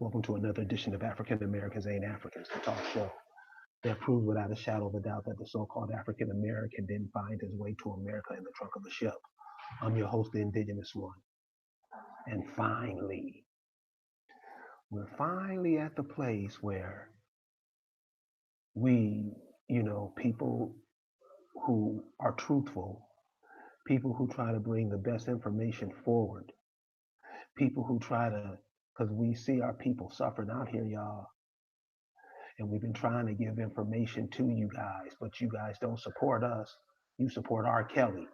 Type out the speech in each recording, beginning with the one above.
Welcome to another edition of African Americans Ain't Africans, the talk show that proves without a shadow of a doubt that the so-called African American didn't find his way to America in the trunk of a ship. I'm your host, the Indigenous One. And finally, we're finally at the place where we, people who are truthful, people who try to bring the best information forward, people who try to, because we see our people suffering out here, y'all. And we've been trying to give information to you guys, but you guys don't support us. You support R. Kelly.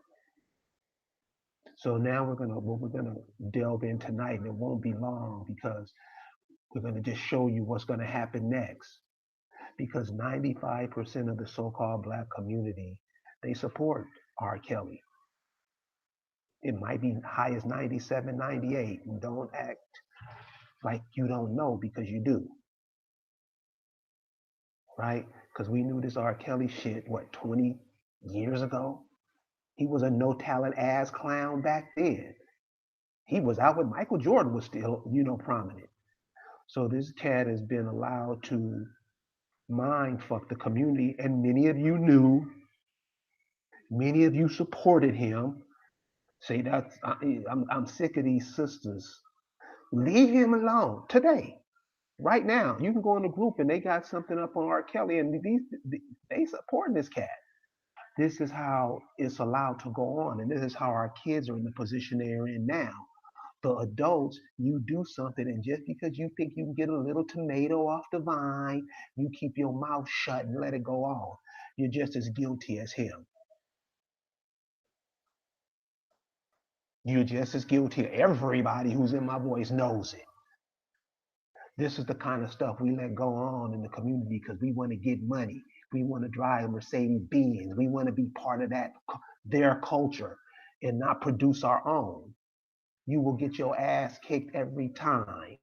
So now what we're gonna delve in tonight, and it won't be long because we're gonna just show you what's gonna happen next. Because 95% of the so-called black community, they support R. Kelly. It might be high as 97, 98. And don't act like you don't know because you do, right? Because we knew this R. Kelly shit, what, 20 years ago? He was a no talent ass clown back then. He was out when Michael Jordan was still, prominent. So this cat has been allowed to mind fuck the community, and many of you knew, many of you supported him. Say that's I'm sick of these sisters. Leave him alone today, right now. You can go in a group and they got something up on R. Kelly, and they supporting this cat. This is how it's allowed to go on, and this is how our kids are in the position they're in now. The adults, you do something, and just because you think you can get a little tomato off the vine, you keep your mouth shut and let it go on. You're just as guilty as him. You're just as guilty. Everybody who's in my voice knows it. This is the kind of stuff we let go on in the community because we want to get money. We want to drive Mercedes Benz. We want to be part of their culture and not produce our own. You will get your ass kicked every time.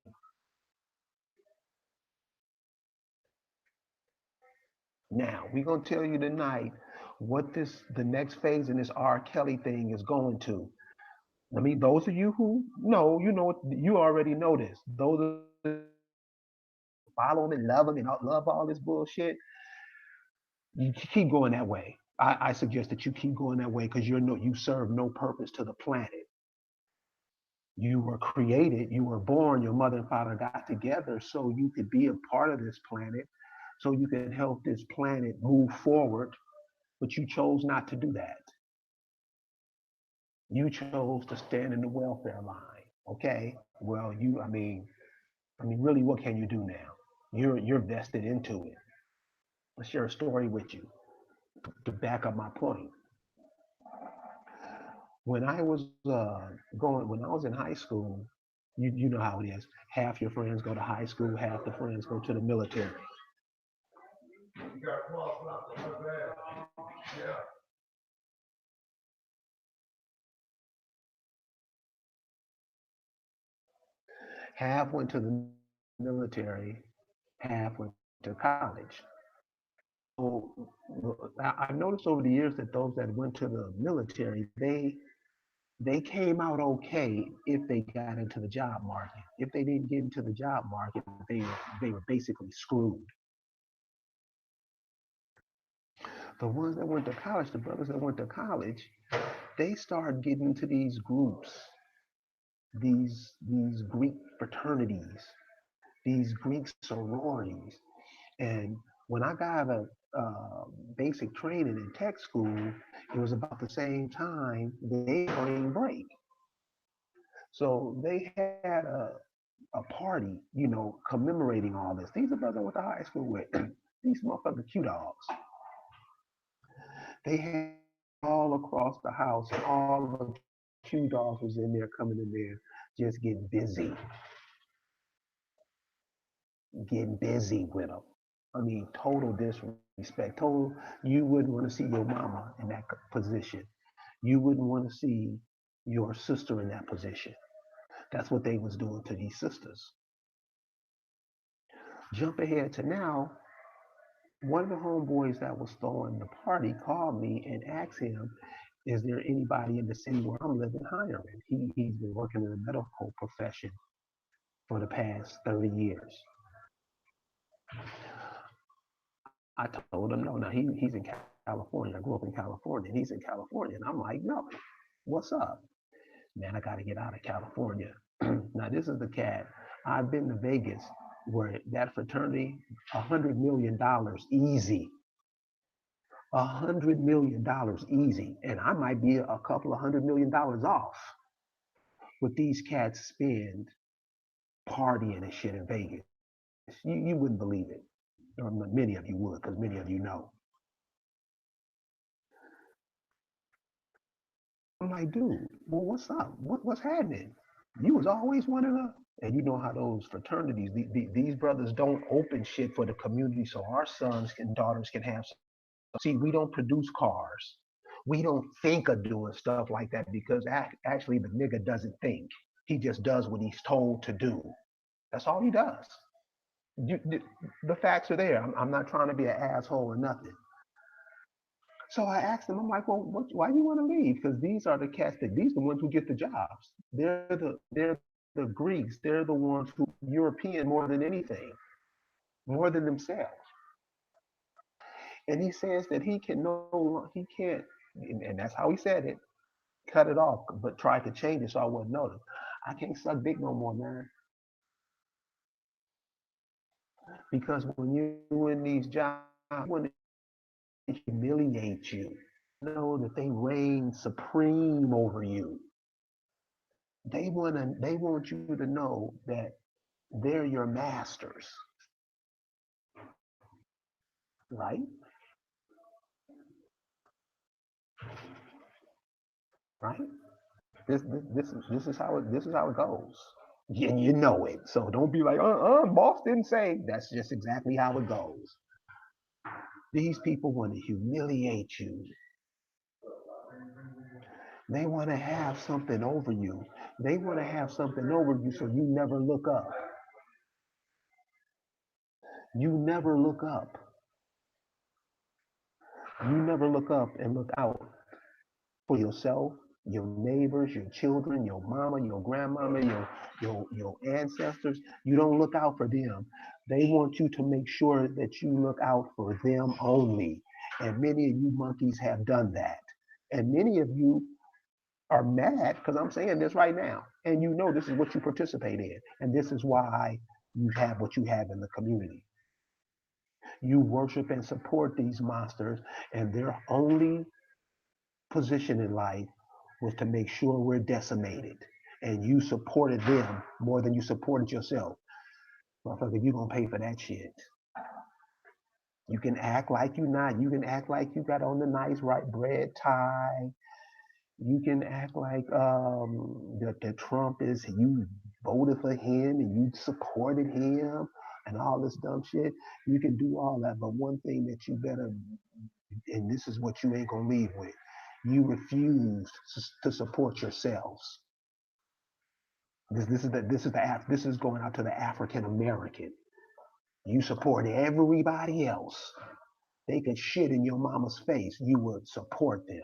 Now, we're going to tell you tonight what the next phase in this R. Kelly thing is going to. I mean, those of you who know, you already know this. Those of follow him and love him and love all this bullshit, you keep going that way. I suggest that you keep going that way because you serve no purpose to the planet. You were created, you were born, your mother and father got together so you could be a part of this planet, so you can help this planet move forward, but you chose not to do that. You chose to stand in the welfare line. Okay. Well, really, what can you do now? You're vested into it. I'll share a story with you to back up my point. When I was when I was in high school, you know how it is. Half your friends go to high school, half the friends go to the military. Half went to the military, half went to college. So I've noticed over the years that those that went to the military, they came out okay if they got into the job market. If they didn't get into the job market, they were basically screwed. The ones that went to college, the brothers that went to college, they started getting into these groups, these Greek fraternities, these Greek sororities. And when I got a basic training in tech school, it was about the same time they spring break. So they had a party, commemorating all this. These are brothers I went to high school with. These motherfucking Q dogs. They had all across the house, and all the Q dogs was in there, coming in there, just getting busy with them. I mean, total disrespect. Total, you wouldn't want to see your mama in that position. You wouldn't want to see your sister in that position. That's what they was doing to these sisters. Jump ahead to now, one of the homeboys that was throwing the party called me and asked him, is there anybody in the city where I'm living hiring? He's been working in the medical profession for the past 30 years. I told him, no, he's in California. I grew up in California, and he's in California. And I'm like, no, what's up? Man, I got to get out of California. Now, this is the cat. I've been to Vegas where that fraternity, $100 million easy. $100 million easy. And I might be a couple of $100 million off. What these cats spend partying and shit in Vegas. You wouldn't believe it. Or many of you would, because many of you know. I'm like, dude, well, what's up? What's happening? You was always one of the, and you know how those fraternities, these brothers don't open shit for the community so our sons and daughters can have. See, we don't produce cars. We don't think of doing stuff like that because actually the nigga doesn't think. He just does what he's told to do. That's all he does. The facts are there. I'm not trying to be an asshole or nothing. So I asked him, I'm like, well, why do you want to leave? Because these are the cats these are the ones who get the jobs. They're the Greeks. They're the ones who European more than anything, more than themselves. And he says that he can't, and that's how he said it, cut it off, but tried to change it so I wouldn't notice. I can't suck dick no more, man. Because when you're in these jobs, when they humiliate you, know that they reign supreme over you. They want you to know that they're your masters, right? Right? This is how it goes. And you know it. So don't be like, boss didn't say. That's just exactly how it goes. These people want to humiliate you. They want to have something over you. They want to have something over you so you never look up. You never look up. You never look up and look out for yourself, your neighbors, your children, your mama, your grandmama, your ancestors. You don't look out for them. They want you to make sure that you look out for them only. And many of you monkeys have done that. And many of you are mad because I'm saying this right now. And you know this is what you participate in. And this is why you have what you have in the community. You worship and support these monsters, and their only position in life was to make sure we're decimated. And you supported them more than you supported yourself. Motherfucker, you gonna pay for that shit. You can act like you not. You can act like you got on the nice right bread tie. You can act like that Trump is you voted for him and you supported him and all this dumb shit. You can do all that, but one thing that you better, and this is what you ain't gonna leave with, you refuse to support yourselves. This is going out to the African American. You support everybody else. They could shit in your mama's face. You would support them.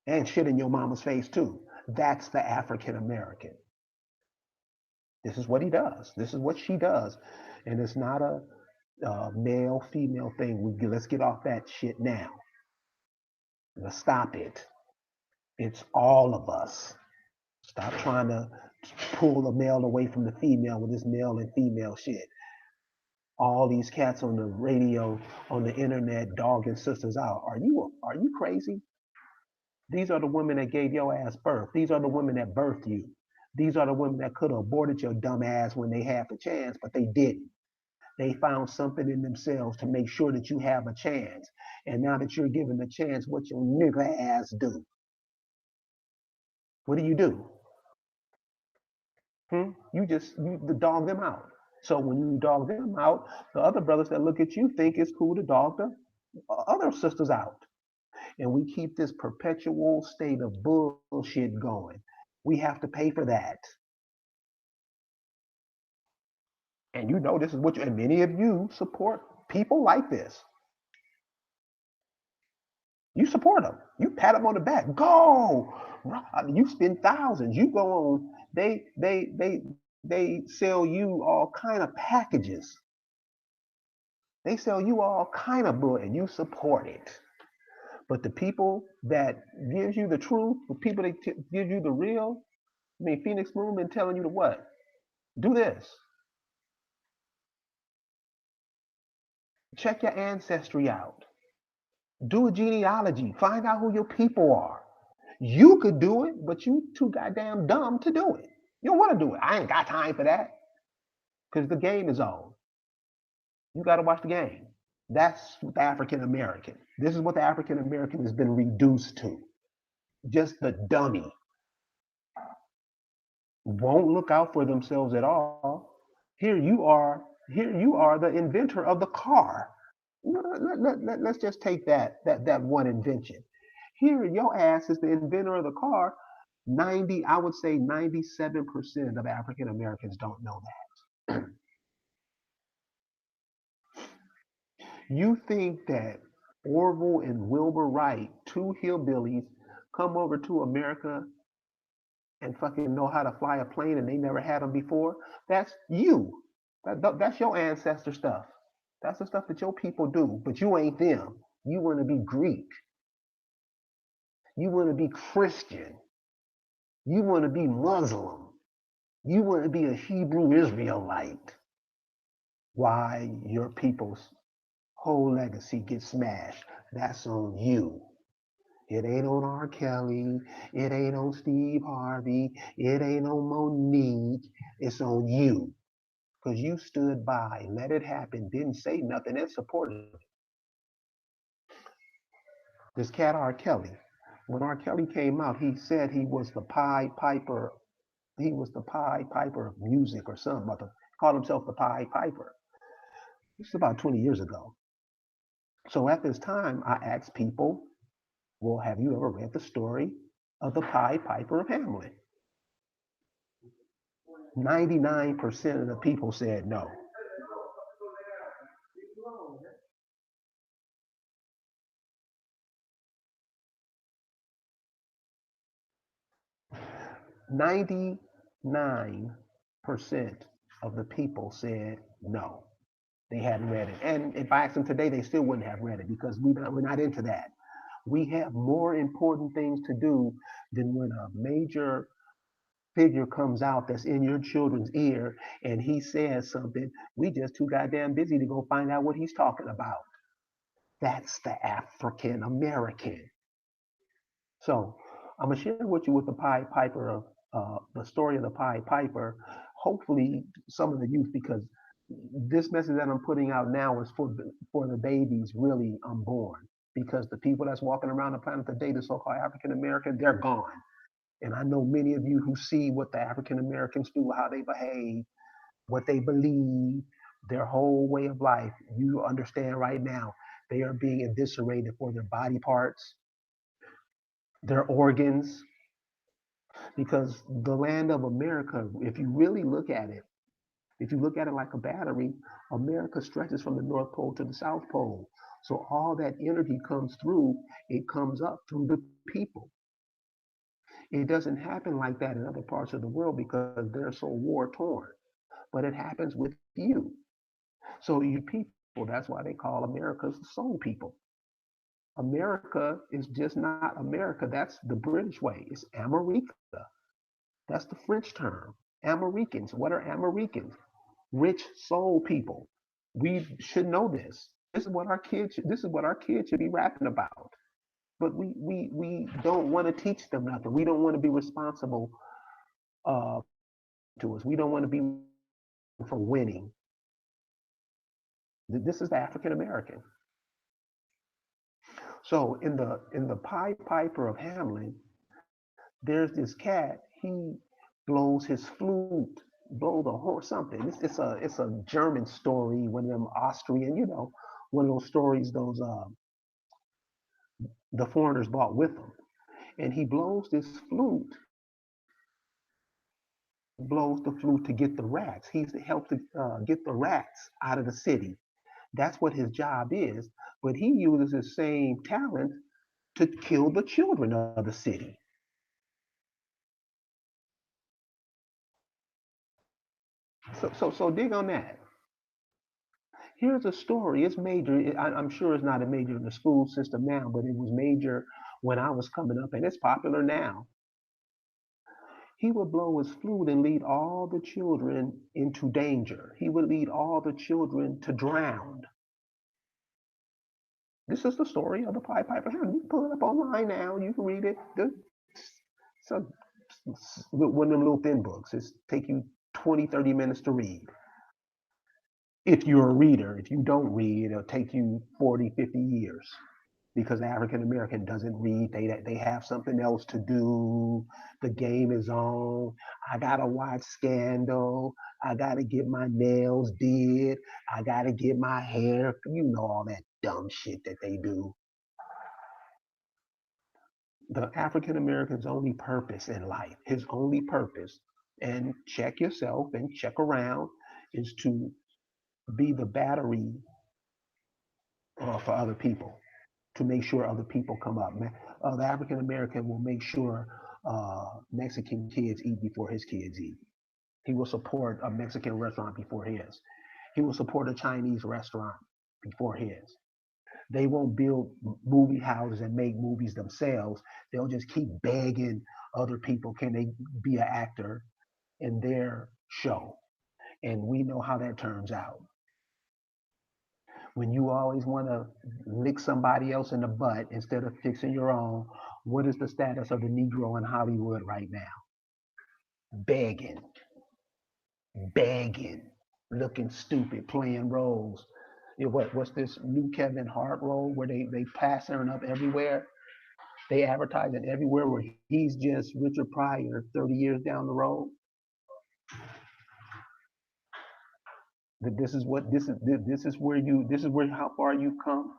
And shit in your mama's face too. That's the African American. This is what he does. This is what she does. And it's not a male female thing. Let's get off that shit now. Let's stop it. It's all of us. Stop trying to pull the male away from the female with this male and female shit. All these cats on the radio, on the internet, dogging sisters out. Are you crazy? These are the women that gave your ass birth. These are the women that birthed you. These are the women that could have aborted your dumb ass when they had the chance, but they didn't. They found something in themselves to make sure that you have a chance. And now that you're given the chance, what your nigga ass do? What do? You dog them out. So when you dog them out, the other brothers that look at you think it's cool to dog the other sisters out. And we keep this perpetual state of bullshit going. We have to pay for that. And you know this is what and many of you support people like this. You support them. You pat them on the back. Go. You spend thousands. You go on. They They sell you all kind of packages. They sell you all kind of bull, and you support it. But the people that gives you the truth, the people that give you the real, I mean, Phoenix Moon been telling you to what? Do this. Check your ancestry out. Do a genealogy. Find out who your people are. You could do it, but you too goddamn dumb to do it. You don't want to do it. I ain't got time for that because the game is on. You got to watch the game. That's the African American. This is what the African American has been reduced to. Just the dummy. Won't look out for themselves at all. Here you are. Here you are, the inventor of the car. Let's just take that one invention. Here, your ass is the inventor of the car. I would say 97% of African Americans don't know that. You think that Orville and Wilbur Wright, two hillbillies, come over to America and fucking know how to fly a plane and they never had them before? That's you. That's your ancestor stuff. That's the stuff that your people do, but you ain't them. You want to be Greek. You want to be Christian. You want to be Muslim. You want to be a Hebrew Israelite. Why your people's whole legacy gets smashed? That's on you. It ain't on R. Kelly. It ain't on Steve Harvey. It ain't on Monique. It's on you. Because you stood by, let it happen, didn't say nothing, and supported it. This cat R. Kelly. When R. Kelly came out, he said he was the Pied Piper. He was the Pied Piper of music or something. Called himself the Pied Piper. This is about 20 years ago. So at this time, I asked people, well, have you ever read the story of the Pied Piper of Hamelin? 99% of the people said no. 99% of the people said no. They hadn't read it. And if I asked them today, they still wouldn't have read it because we're not into that. We have more important things to do than when a major figure comes out that's in your children's ear and he says something. We just too goddamn busy to go find out what he's talking about. That's the African American. So I'm gonna share with you with the Pied Piper of the story of the Pied Piper. Hopefully, some of the youth, because this message that I'm putting out now is for the babies really unborn. Because the people that's walking around the planet today, the so-called African American, they're gone. And I know many of you who see what the African Americans do, how they behave, what they believe, their whole way of life. You understand right now they are being eviscerated for their body parts, their organs, because the land of America, if you really look at it, if you look at it like a battery, America stretches from the North Pole to the South Pole. So all that energy comes through, it comes up through the people. It doesn't happen like that in other parts of the world because they're so war torn, but it happens with you. So you people, that's why they call America's the soul people. America is just not America. That's the British way. It's America. That's the French term. Americans. What are Americans? Rich soul people. We should know this. This is what our kids should be rapping about. But we don't want to teach them nothing. We don't want to be responsible uh, to us. We don't want to be for winning. This is the African American. So in the Pied Piper of Hamelin, there's this cat. He blows his flute, blow the horn, something. It's a German story, one of them Austrian, one of those stories those the foreigners brought with them. And he blows the flute to get the rats. He's to help to get the rats out of the city. That's what his job is. But he uses his same talent to kill the children of the city. So dig on that. Here's a story. It's major. I'm sure it's not a major in the school system now, but it was major when I was coming up, and it's popular now. He would blow his flute and lead all the children into danger. He would lead all the children to drown. This is the story of the Pied Piper. You can pull it up online now. You can read it. So, one of them little thin books. It's take you 20, 30 minutes to read. If you're a reader, if you don't read, it'll take you 40, 50 years because the African American doesn't read. They have something else to do. The game is on. I gotta watch Scandal. I gotta get my nails did. I gotta get my hair. You know all that dumb shit that they do. The African American's only purpose in life, his only purpose, and check yourself and check around, is to be the battery for other people, to make sure other people come up. The African American will make sure Mexican kids eat before his kids eat. He will support a Mexican restaurant before his. He will support a Chinese restaurant before his. They won't build movie houses and make movies themselves. They'll just keep begging other people, can they be an actor in their show? And we know how that turns out. When you always want to lick somebody else in the butt instead of fixing your own, what is the status of the Negro in Hollywood right now? Begging, begging, looking stupid, playing roles. What's this new Kevin Hart role where they passing up everywhere? They advertising everywhere where he's just Richard Pryor 30 years down the road. This is where how far you come.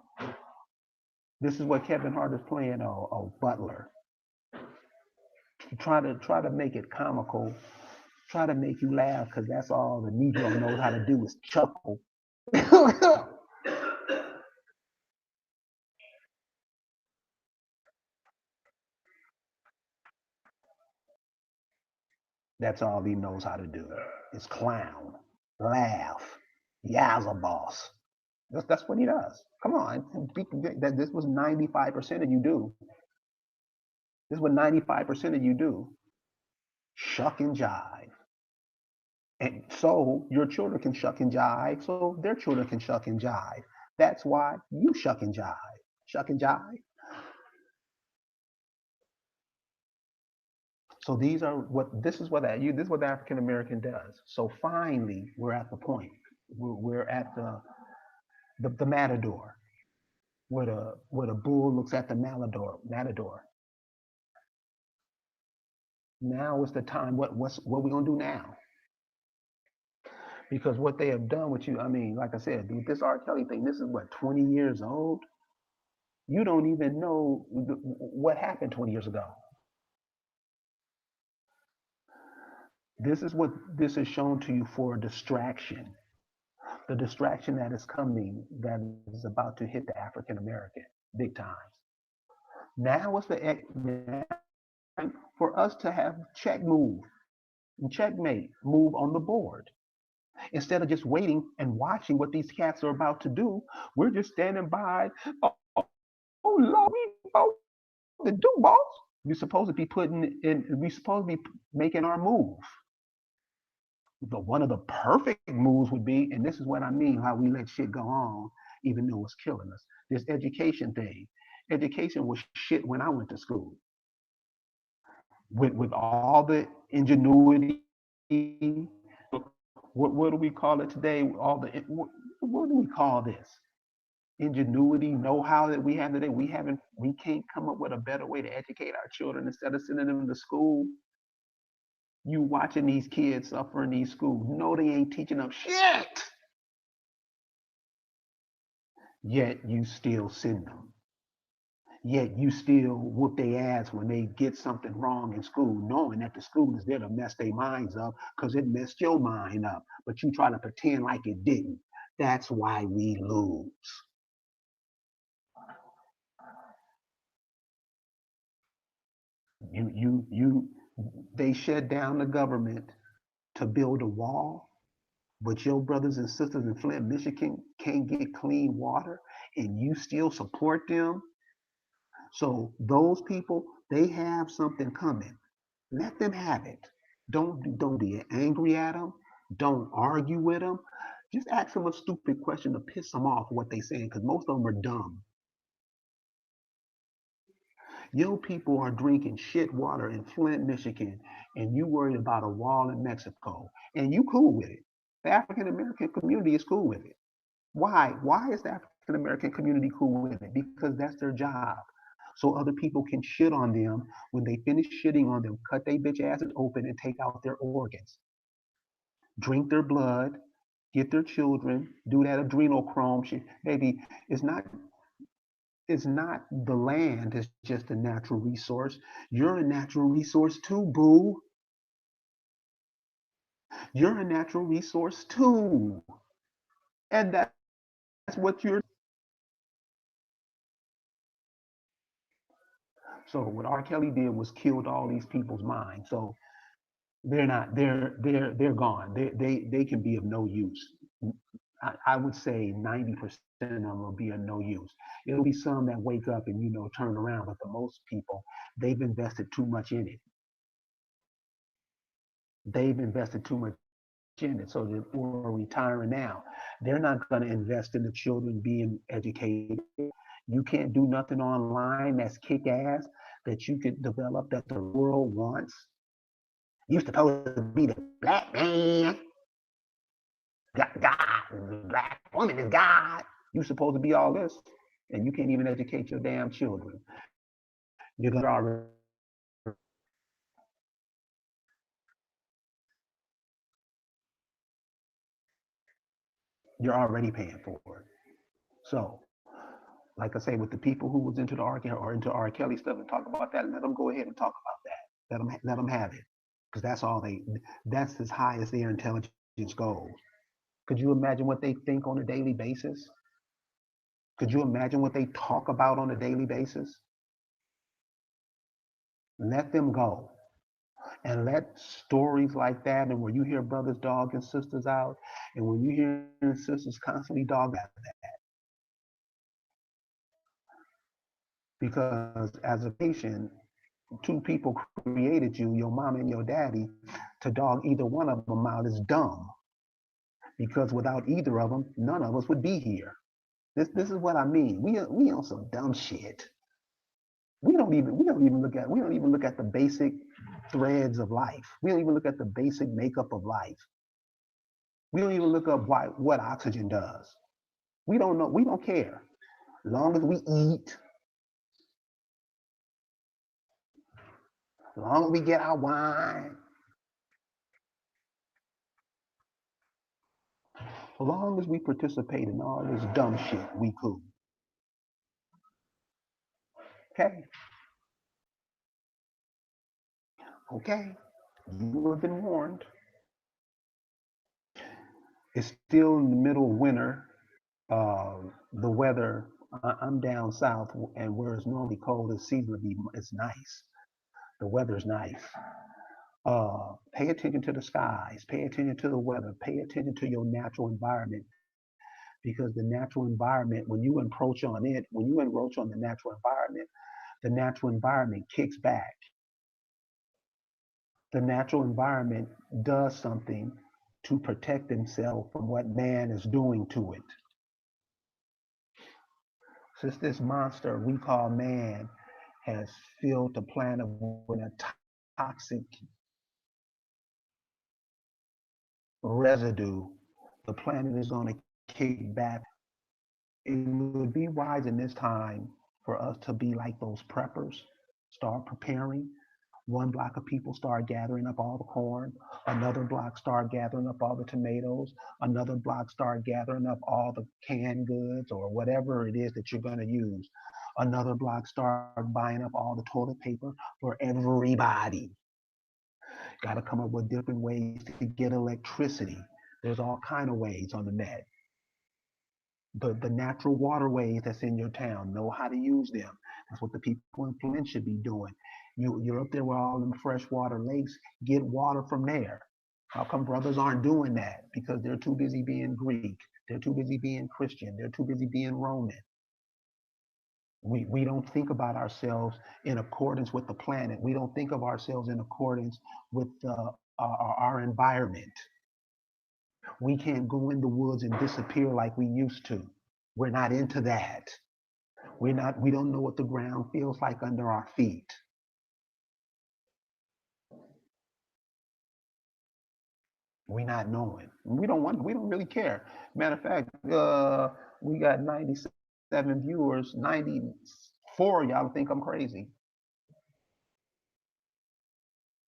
This is what Kevin Hart is playing. Butler. Try to make it comical. Try to make you laugh because that's all the Negro knows how to do is chuckle. That's all he knows how to do is clown, laugh, yazza boss. That's what he does. Come on, this was 95% of you do. This is what 95% of you do. Shuck and jive. And so your children can shuck and jive, so their children can shuck and jive. That's why you shuck and jive. Shuck and jive. So this is what the African American does. So finally, we're at the point. We're at the matador, where the bull looks at the matador. Now is the time. What we gonna do now? Because what they have done with you, I mean, like I said, this R. Kelly thing, this is what, 20 years old? You don't even know what happened 20 years ago. This is what this is shown to you for a distraction. The distraction that is coming, that is about to hit the African American big time. Now is the time for us to have check move and checkmate move on the board. Instead of just waiting and watching what these cats are about to do, we're just standing by. Oh, oh Lord, we supposed to do, boss. We're supposed to be putting in. We're supposed to be making our move. One of the perfect moves would be, and this is what I mean, how we let shit go on, even though it's killing us. This education thing. Education was shit when I went to school. With all the ingenuity, what do we call it today? What do we call this? Ingenuity, know-how that we have today. We can't come up with a better way to educate our children instead of sending them to school. You watching these kids suffer in these schools. No, they ain't teaching them shit. Yet you still send them. Yet you still whoop their ass when they get something wrong in school, knowing that the school is there to mess their minds up because it messed your mind up. But you try to pretend like it didn't. That's why we lose. You they shut down the government to build a wall. But your brothers and sisters in Flint, Michigan can't get clean water and you still support them. So those people, they have something coming. Let them have it. Don't be angry at them. Don't argue with them. Just ask them a stupid question to piss them off what they saying, because most of them are dumb. Your people are drinking shit water in Flint, Michigan, and you worried about a wall in Mexico, and you cool with it. The African American community is cool with it. Why? Why is the African American community cool with it? Because that's their job. So other people can shit on them. When they finish shitting on them, cut their bitch asses open and take out their organs, drink their blood, get their children, do that adrenochrome shit. Baby, it's not it's not the land is just a natural resource. You're a natural resource too, boo. You're a natural resource too. And that's what you're. So what R. Kelly did was killed all these people's minds. So they're not they're gone. They can be of no use. I would say 90% of them will be of no use. It'll be some that wake up and turn around, but the most people, they've invested too much in it. They've invested too much in it, so that we're retiring now. They're not going to invest in the children being educated. You can't do nothing online that's kick ass that you could develop that the world wants. You're supposed to be the black man. God, the black woman is God. You're supposed to be all this, and you can't even educate your damn children. You're already you're already paying for it. So, like I say, with the people who was into the R. Kelly stuff and talk about that, let them go ahead and talk about that. Let them have it, because that's all they. That's as high as their intelligence goes. Could you imagine what they think on a daily basis? Could you imagine what they talk about on a daily basis? Let them go. And let stories like that, and where you hear brothers dogging sisters out, and when you hear sisters constantly dog at that, because as a patient, two people created you, your mom and your daddy, to dog either one of them out is dumb. Because without either of them, none of us would be here. This is what I mean. We on some dumb shit. We don't even look at the basic threads of life. We don't even look at the basic makeup of life. We don't even look up what oxygen does. We don't know. We don't care. As long as we eat, as long as we get our wine, as long as we participate in all this dumb shit, we cool. Okay? Okay? You have been warned. It's still in the middle of winter. The weather, I'm down south, and where it's normally cold, it's seasonally, it's nice. The weather's nice. Pay attention to the skies, pay attention to the weather, pay attention to your natural environment, because the natural environment, when you encroach on the natural environment kicks back. The natural environment does something to protect itself from what man is doing to it. Since this monster we call man has filled the planet with a toxic residue, the planet is going to kick back. It would be wise in this time for us to be like those preppers, start preparing. One block of people start gathering up all the corn, another block start gathering up all the tomatoes, another block start gathering up all the canned goods or whatever it is that you're going to use. Another block start buying up all the toilet paper for everybody. Got to come up with different ways to get electricity. There's all kind of ways on the net. The natural waterways that's in your town, know how to use them. That's what the people in Flint should be doing. You're up there with all them freshwater lakes, get water from there. How come brothers aren't doing that? Because they're too busy being Greek. They're too busy being Christian. They're too busy being Roman. We don't think about ourselves in accordance with the planet. We don't think of ourselves in accordance with our environment. We can't go in the woods and disappear like we used to. We're not into that. We don't know what the ground feels like under our feet. We not knowing. We don't really care. Matter of fact, we got 97 viewers, 94 y'all think I'm crazy.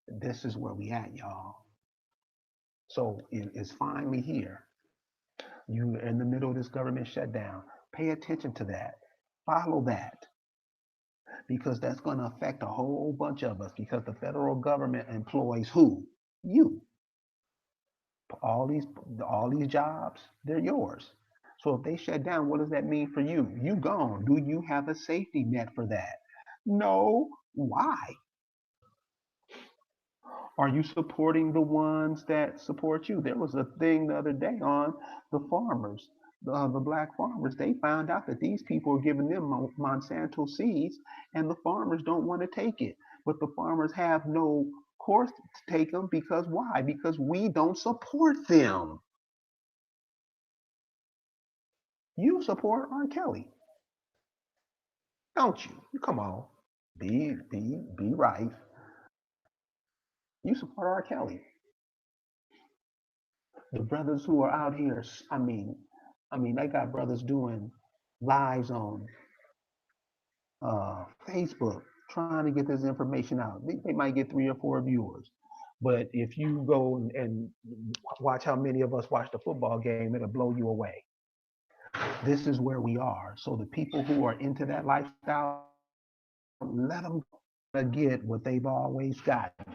This is where we at, y'all. So it's finally here. You are in the middle of this government shutdown. Pay attention to that. Follow that. Because that's going to affect a whole bunch of us because the federal government employs who? You. All these all these jobs, they're yours. So if they shut down, what does that mean for you? You gone. Do you have a safety net for that? No. Why? Are you supporting the ones that support you? There was a thing the other day on the farmers, the black farmers. They found out that these people are giving them Monsanto seeds, and the farmers don't want to take it. But the farmers have no course to take them because why? Because we don't support them. You support R. Kelly, don't you? Come on, be right. You support R. Kelly. The brothers who are out here, they got brothers doing lives on Facebook trying to get this information out. They might get 3 or 4 viewers, but if you go and watch how many of us watch the football game, it'll blow you away. This is where we are. So the people who are into that lifestyle, let them get what they've always gotten.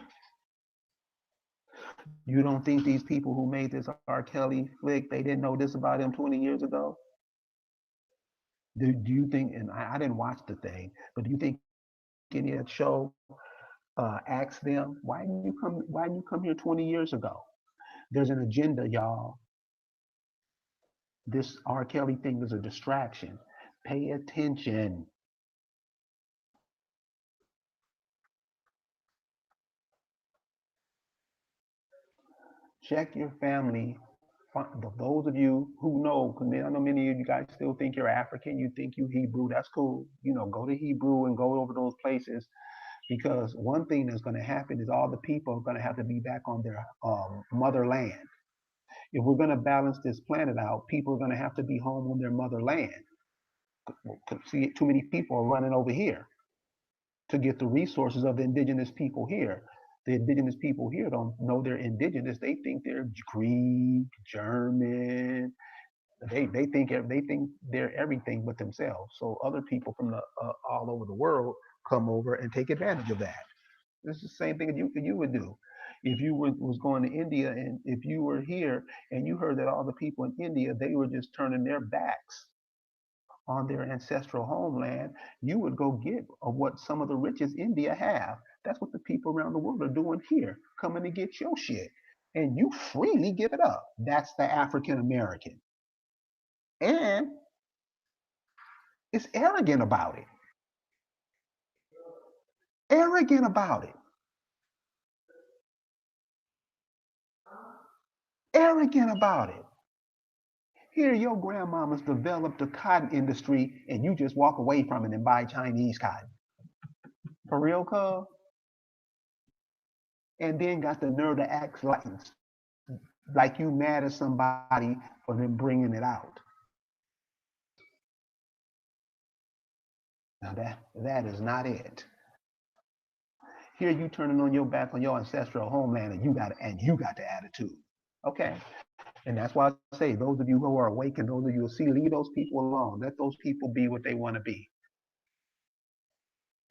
You don't think these people who made this R. Kelly flick, they didn't know this about him 20 years ago? Do you think, and I didn't watch the thing, but do you think any of that show asked them, why didn't you come here 20 years ago? There's an agenda, y'all. This R. Kelly thing is a distraction. Pay attention. Check your family. Those of you who know, because I know many of you guys still think you're African, you think you Hebrew, that's cool. Go to Hebrew and go over those places because one thing that's going to happen is all the people are going to have to be back on their motherland. If we're going to balance this planet out, people are going to have to be home on their motherland. See, too many people are running over here to get the resources of the indigenous people here. The indigenous people here don't know they're indigenous. They think they're Greek, German. They think they're everything but themselves. So other people from all over the world come over and take advantage of that. This is the same thing that you would do if you was going to India, and if you were here and you heard that all the people in India, they were just turning their backs on their ancestral homeland, you would go get what some of the riches India have. That's what the people around the world are doing here, coming to get your shit. And you freely give it up. That's the African American. And it's arrogant about it. Arrogant about it. Arrogant about it. Here, your grandmama's developed a cotton industry, and you just walk away from it and buy Chinese cotton. For real, cuz? And then got the nerve to act like you mad at somebody for them bringing it out. Now that is not it. Here you turning on your back on your ancestral homeland, and you got the attitude. Okay, and that's why I say those of you who are awake and those of you who see, leave those people alone. Let those people be what they want to be.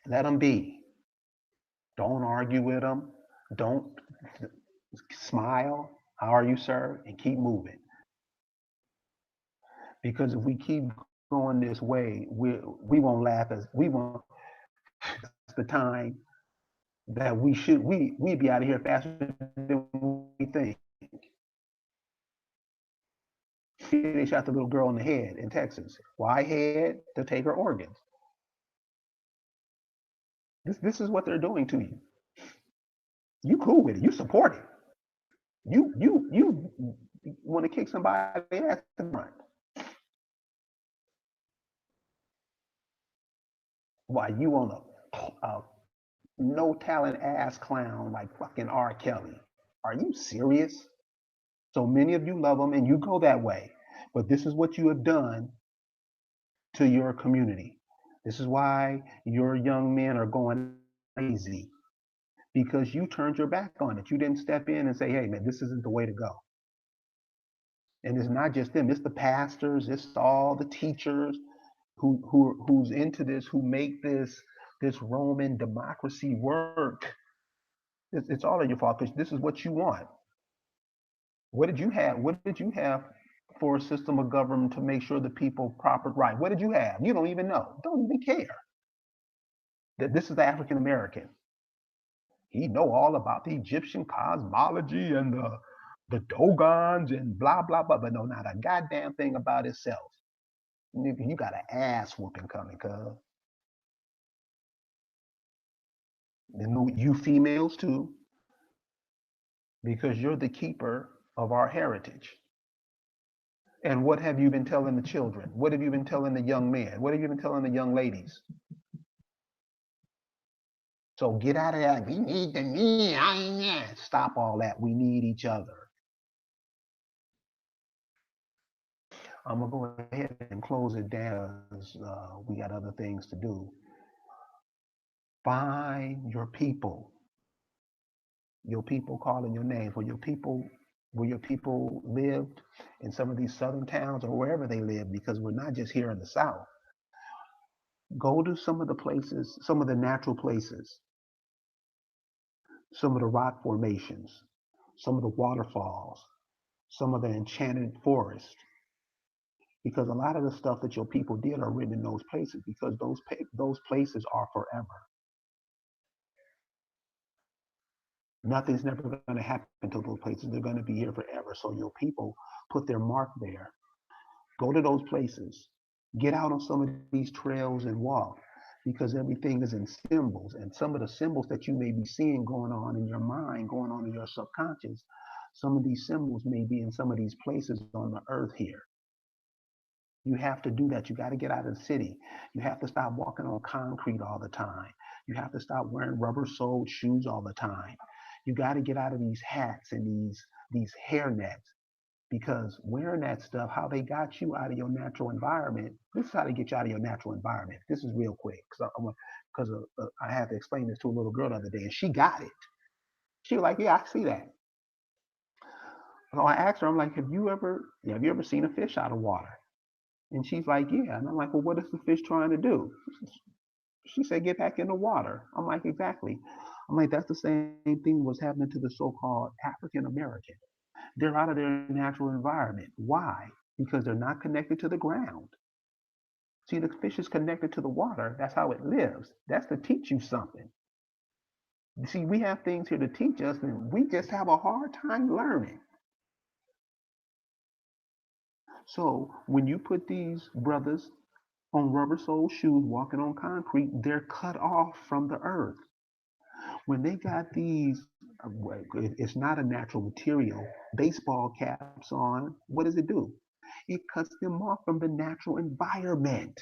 Let them be. Don't argue with them. Don't smile. How are you, sir? And keep moving. Because if we keep going this way, we won't laugh as we won't. The time that we be out of here faster than we think. after they shot the little girl in the head in Texas. Why head? To take her organs. This is what they're doing to you. You cool with it. You support it. You want to kick somebody ass in front. Why you on a no talent ass clown like fucking R. Kelly? Are you serious? So many of you love him and you go that way. But this is what you have done to your community. This is why your young men are going crazy because you turned your back on it. You didn't step in and say, hey, man, this isn't the way to go. And it's not just them, it's the pastors, it's all the teachers who's into this, who make this Roman democracy work. It's all of your fault because this is what you want. What did you have? What did you have for a system of government to make sure the people proper right? What did you have? You don't even know. Don't even care that this is African American. He know all about the Egyptian cosmology and the Dogons and blah blah blah, but no, not a goddamn thing about itself. You got an ass whooping coming, cuz. And you females too, because you're the keeper of our heritage. And what have you been telling the children? What have you been telling the young men? What have you been telling the young ladies? So get out of that. We need the men. Stop all that. We need each other. I'm gonna go ahead and close it down because we got other things to do. Find your people calling your name, where your people lived in some of these southern towns or wherever they live, because we're not just here in the South. Go to some of the places, some of the natural places, some of the rock formations, some of the waterfalls, some of the enchanted forest, because a lot of the stuff that your people did are written in those places because those places are forever. Nothing's never going to happen to those places. They're going to be here forever. So your people put their mark there. Go to those places. Get out on some of these trails and walk because everything is in symbols. And some of the symbols that you may be seeing going on in your mind, going on in your subconscious, some of these symbols may be in some of these places on the earth here. You have to do that. You got to get out of the city. You have to stop walking on concrete all the time. You have to stop wearing rubber-soled shoes all the time. You got to get out of these hats and these hair nets, because wearing that stuff, how they got you out of your natural environment. This is how they get you out of your natural environment. This is real quick because I had to explain this to a little girl the other day, and she got it. She was like, "Yeah, I see that." So I asked her, I'm like, "Have you ever seen a fish out of water?" And she's like, "Yeah." And I'm like, "Well, what is the fish trying to do?" She said, "Get back in the water." I'm like, "Exactly." I'm like, that's the same thing was happening to the so-called African American. They're out of their natural environment. Why? Because they're not connected to the ground. See, the fish is connected to the water. That's how it lives. That's to teach you something. See, we have things here to teach us, and we just have a hard time learning. So when you put these brothers on rubber soled shoes walking on concrete, they're cut off from the earth. When they got these, it's not a natural material, baseball caps on, what does it do? It cuts them off from the natural environment.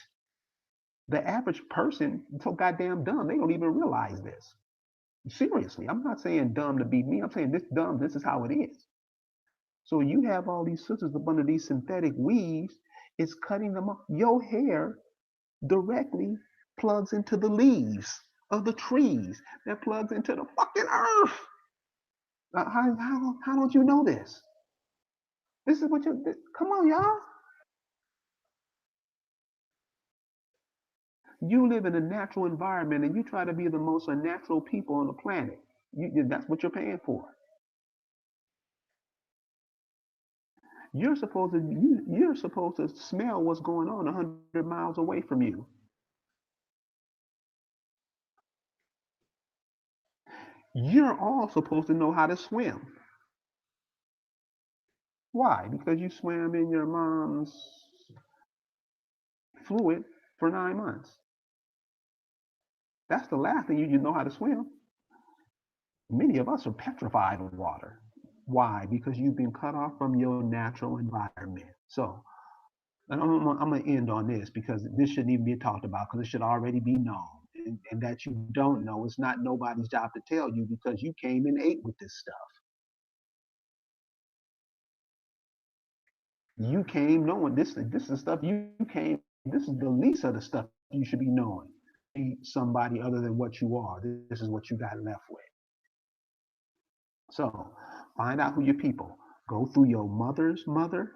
The average person is so goddamn dumb, they don't even realize this. Seriously, I'm not saying dumb to be me. I'm saying this dumb, this is how it is. So you have all these sisters up under these synthetic weaves, it's cutting them off. Your hair directly plugs into the leaves of the trees that plugs into the fucking earth. How don't you know this? This is what you come on, y'all. You live in a natural environment and you try to be the most unnatural people on the planet. That's what you're paying for. You're supposed to smell what's going on 100 miles away from you. You're all supposed to know how to swim. Why? Because you swam in your mom's fluid for 9 months. That's the last thing you know how to swim. Many of us are petrified of water. Why? Because you've been cut off from your natural environment. So, and I'm going to end on this because this shouldn't even be talked about because it should already be known. And that you don't know, it's not nobody's job to tell you because you came and ate with this stuff. You came knowing this. This is stuff you came. This is the least of the stuff you should be knowing. Be somebody other than what you are. This is what you got left with. So find out who your people. Go through your mother's mother.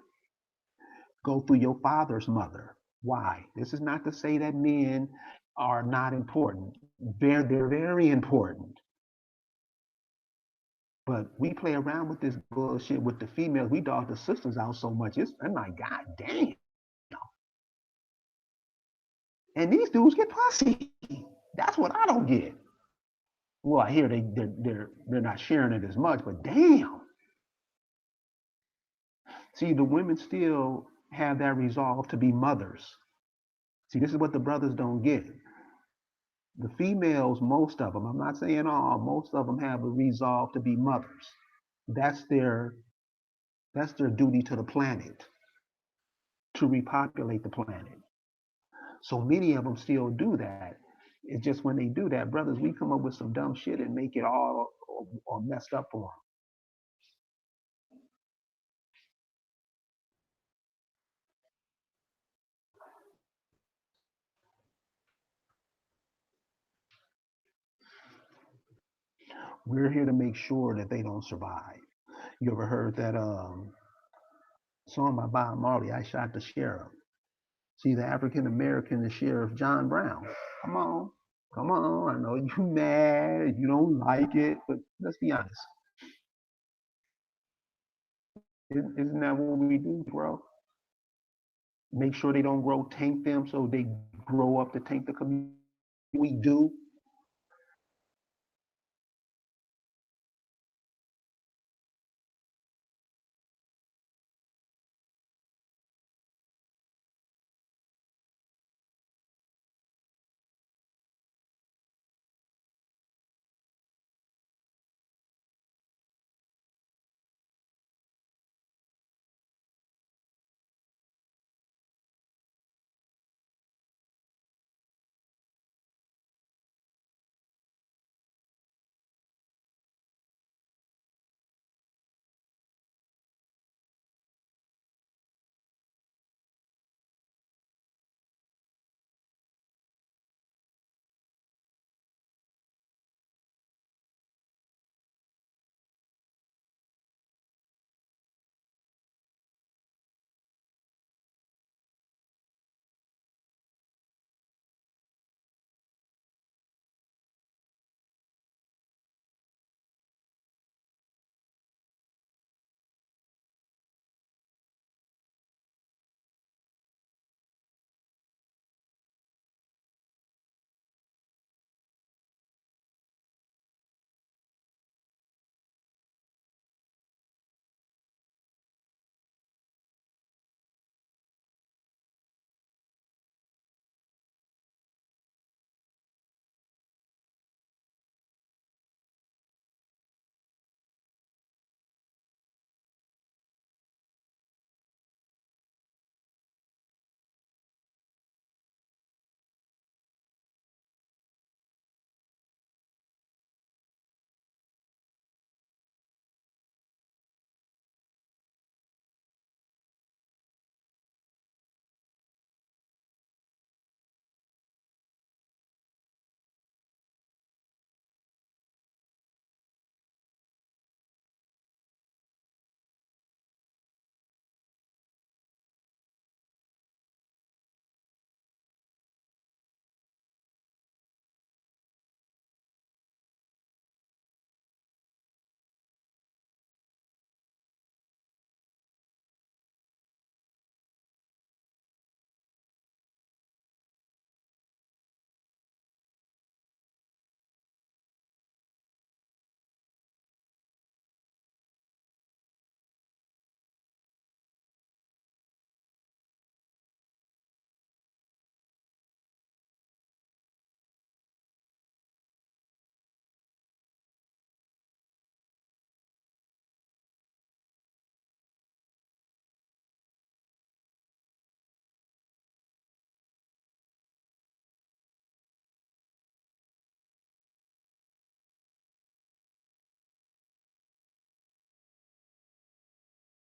Go through your father's mother. Why? This is not to say that men are not important. They're very important. But we play around with this bullshit with the females. We dog the sisters out so much. I'm like, God damn. And these dudes get pussy. That's what I don't get. Well, I hear they're not sharing it as much, but damn. See, the women still have that resolve to be mothers. See, this is what the brothers don't get. The females, most of them, I'm not saying all, most of them have a resolve to be mothers. That's their that's their duty to the planet, to repopulate the planet. So many of them still do that. It's just when they do that, brothers, we come up with some dumb shit and make it all messed up for them. We're here to make sure that they don't survive. You ever heard that song by Bob Marley, I Shot the Sheriff? See, the African American is Sheriff John Brown. Come on. Come on. I know you mad. You don't like it. But let's be honest. Isn't that what we do, bro? Make sure they don't grow tank them so they grow up to tank the community. We do.